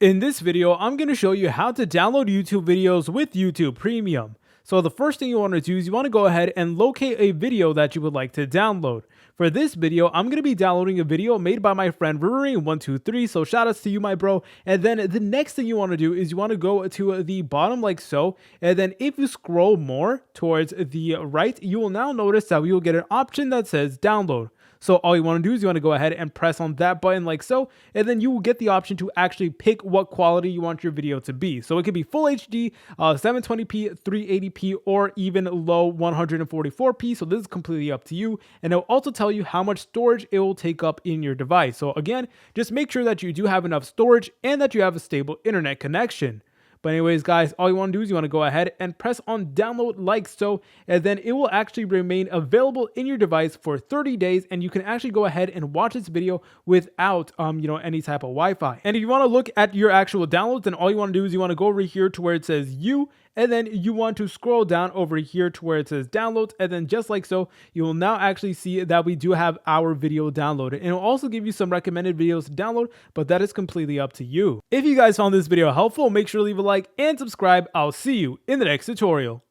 In this video, I'm going to show you how to download YouTube videos with YouTube Premium. So the first thing you want to do is you want to go ahead and locate a video that you would like to download. For this video, I'm going to be downloading a video made by my friend Ruri123, so shout outs to you, my bro. And then the next thing you want to do is you want to go to the bottom like so, and then if you scroll more towards the right, you will now notice that we will get an option that says download. So all you want to do is you want to go ahead and press on that button like so, and then you will get the option to actually pick what quality you want your video to be. So it could be full HD, 720p, 380p, or even low 144p. So this is completely up to you. And it'll also tell you how much storage it will take up in your device. So again, just make sure that you do have enough storage and that you have a stable internet connection. But anyways, guys, all you want to do is you want to go ahead and press on download like so, and then it will actually remain available in your device for 30 days, and you can actually go ahead and watch this video without any type of Wi-Fi. And if you want to look at your actual downloads, then all you want to do is you want to go over here to where it says you, and then you want to scroll down over here to where it says downloads, and then just like so, you will now actually see that we do have our video downloaded. And it'll also give you some recommended videos to download, but that is completely up to you. If you guys found this video helpful, make sure to leave a like and subscribe. I'll see you in the next tutorial.